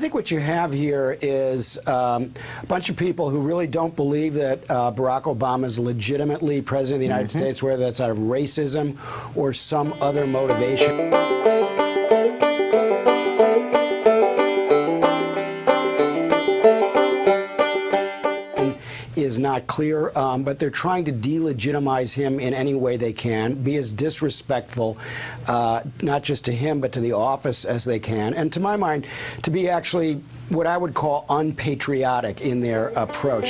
think what you have here is a bunch of people who really don't believe that Barack Obama is legitimately president of the United States, whether that's out of racism or some other motivation. Is not clear, but they're trying to delegitimize him in any way they can, be as disrespectful, not just to him, but to the office as they can, and to my mind, to be actually what I would call unpatriotic in their approach.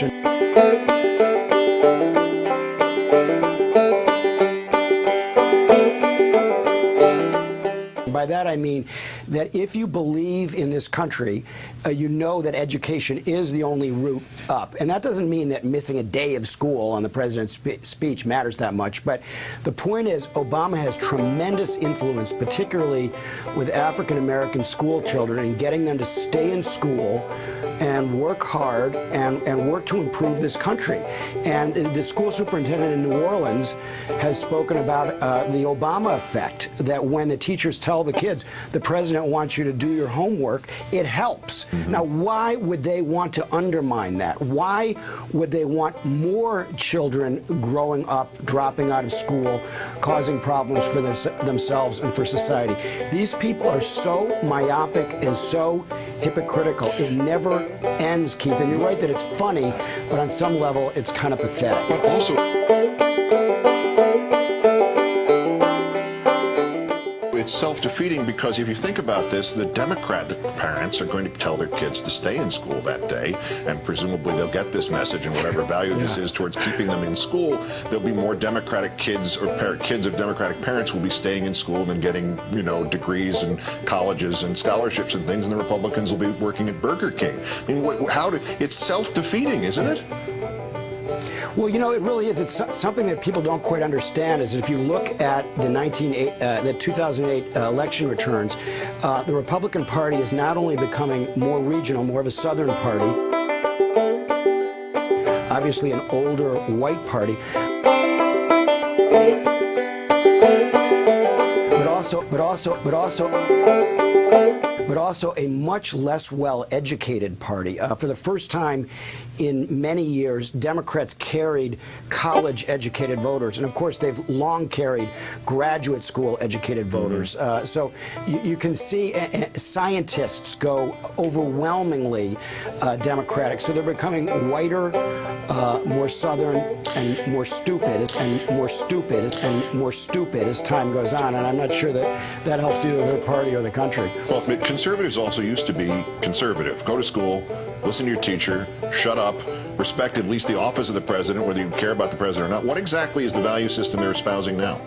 By that I mean that if you believe in this country, you know that education is the only route up. And that doesn't mean that missing a day of school on the president's speech matters that much. But the point is, Obama has tremendous influence, particularly with African-American school children, in getting them to stay in school and work hard and work to improve this country. And the school superintendent in New Orleans has spoken about the Obama effect, that when the teachers tell the kids, the president wants you to do your homework, it helps. Now, why would they want to undermine that? Why would they want more children growing up, dropping out of school, causing problems for themselves and for society? These people are so myopic and so hypocritical. It never ends, Keith. And you're right that it's funny, but on some level, it's kind of pathetic. But also, it's self-defeating, because if you think about this, the Democratic parents are going to tell their kids to stay in school that day, and presumably they'll get this message, and whatever value this is towards keeping them in school, there'll be more Democratic kids, or kids of Democratic parents will be staying in school than getting, you know, degrees and colleges and scholarships and things, and the Republicans will be working at Burger King. I mean, it's self-defeating, isn't it? Well, you know, it really is. It's something that people don't quite understand, is if you look at the 2008 election returns, the Republican Party is not only becoming more regional, more of a Southern party, obviously an older white party, but also a much less well-educated party. For the first time in many years, Democrats carried college-educated voters, and of course they've long carried graduate school-educated voters. So you can see scientists go overwhelmingly Democratic. So they're becoming whiter, more Southern, and more stupid, and more stupid, and more stupid as time goes on. And I'm not sure that that helps either their party or the country. Well, conservatives also used to be conservative. Go to school, listen to your teacher, shut up, respect at least the office of the president, whether you care about the president or not. What exactly is the value system they're espousing now?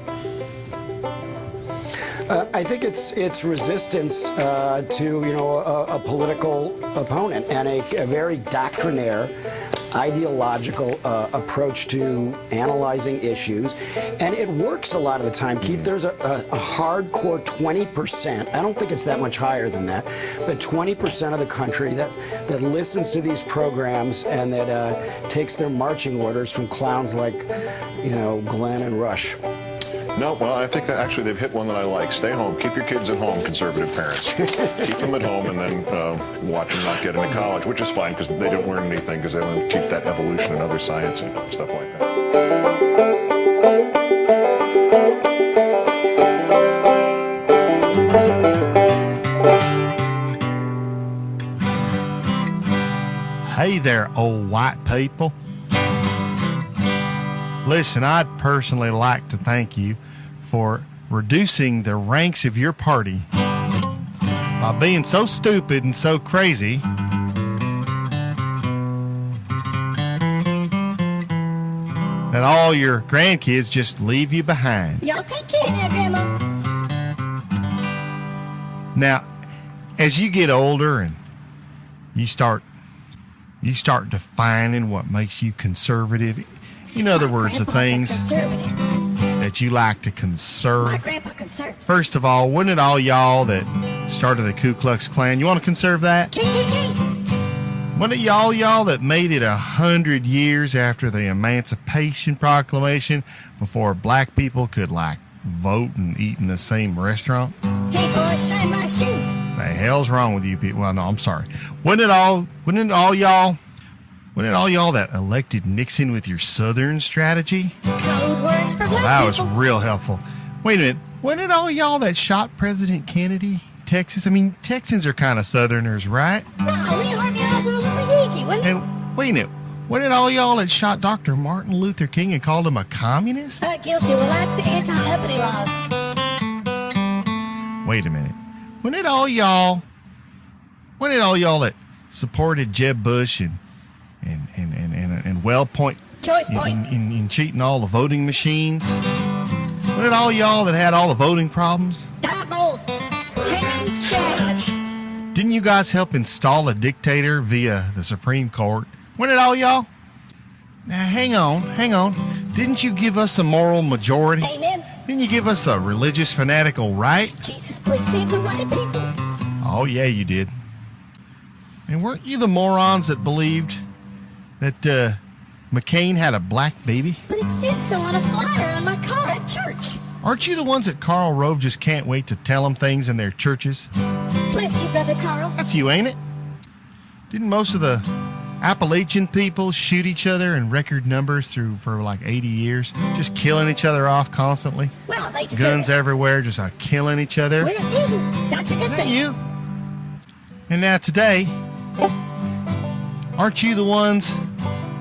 I think it's resistance to, you know, a political opponent, and a very doctrinaire, ideological approach to analyzing issues. And it works a lot of the time, Keith. There's a hardcore 20%, I don't think it's that much higher than that, but 20% of the country that listens to these programs and that takes their marching orders from clowns like, you know, Glenn and Rush. No, well, I think that actually they've hit one that I like. Stay home. Keep your kids at home, conservative parents. Keep them at home and then watch them not get into college, which is fine because they don't learn anything, because they want to keep that evolution and other science and stuff like that. Hey there, old white people. Listen, I'd personally like to thank you for reducing the ranks of your party by being so stupid and so crazy that all your grandkids just leave you behind. Y'all take care now, Grandma. Now, as you get older and you start defining what makes you conservative, in other words, the things that you like to conserve. My grandpa conserves. First of all, wasn't it all y'all that started the Ku Klux Klan? You want to conserve that? Wasn't it y'all that made it 100 years after the Emancipation Proclamation before black people could, like, vote and eat in the same restaurant? Hey, boys, shine my shoes. The hell's wrong with you people? Well, no, I'm sorry. Wasn't it all y'all that elected Nixon with your Southern strategy? Code words for black That was people. real helpful. Wait a minute. Wasn't it all y'all that shot President Kennedy? Texas? I mean, Texans are kind of Southerners, right? No, Lee Harvey Oswald was a Yankee, wasn't he? And wait a minute. Wasn't it all y'all that shot Dr. Martin Luther King and called him a communist? Guilty. Well, that's the anti-uppity laws. Wait a minute. Wasn't it all y'all that supported Jeb Bush and Wellpoint Choice point. in cheating all the voting machines? Wasn't it all y'all that had all the voting problems? Diebold. Hanging charge. Didn't you guys help install a dictator via the Supreme Court? Wasn't it all y'all? Now, hang on. Didn't you give us a moral majority? Amen. Didn't you give us a religious fanatical right? Jesus, please save the white people. Oh, yeah, you did. And weren't you the morons that believed that McCain had a black baby? But it said so on a flyer on my car at church. Aren't you the ones that Karl Rove just can't wait to tell them things in their churches? Bless you, Brother Carl. That's you, ain't it? Didn't most of the Appalachian people shoot each other in record numbers for like 80 years? Just killing each other off constantly? Well, they deserve Guns it. everywhere, just killing each other? We're a few. That's a good Not thing. you. And now today, aren't you the ones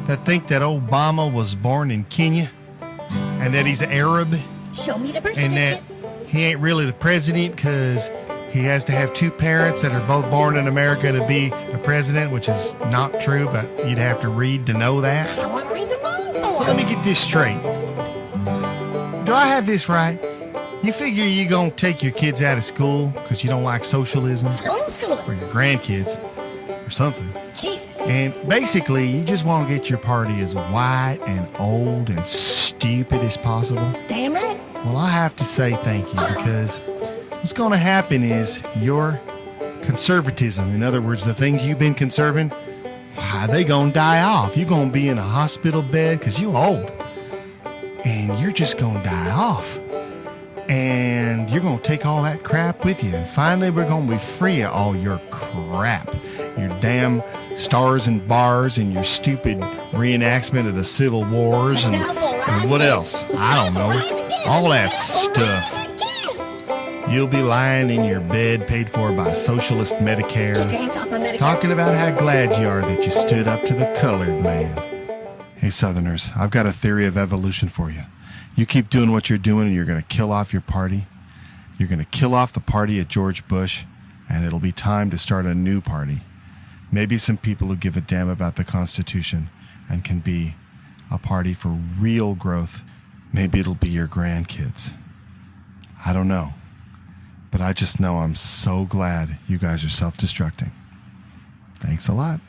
that think that Obama was born in Kenya and that he's Arab Show me the birth and that certificate. he ain't really the president because he has to have two parents that are both born in America to be the president, which is not true, but you'd have to read to know that. I want to read the bone So let me get this straight. Do I have this right? You figure you're going to take your kids out of school because you don't like socialism, Homeschooling. or your grandkids, or something. Jesus. And basically, you just want to get your party as white and old and stupid as possible. Damn right. Well, I have to say thank you because what's going to happen is your conservatism, in other words, the things you've been conserving, they going to die off. You're going to be in a hospital bed because you're old. And you're just going to die off. And you're going to take all that crap with you. And finally, we're going to be free of all your crap. Your damn stars and bars and your stupid reenactment of the Civil Wars and what else? I don't know. All that stuff. You'll be lying in your bed paid for by socialist Medicare, Hands off my Medicare. talking about how glad you are that you stood up to the colored man. Hey, Southerners, I've got a theory of evolution for you. You keep doing what you're doing and you're going to kill off your party. You're going to kill off the party at George Bush, and it'll be time to start a new party. Maybe some people who give a damn about the Constitution and can be a party for real growth. Maybe it'll be your grandkids. I don't know. But I just know I'm so glad you guys are self-destructing. Thanks a lot.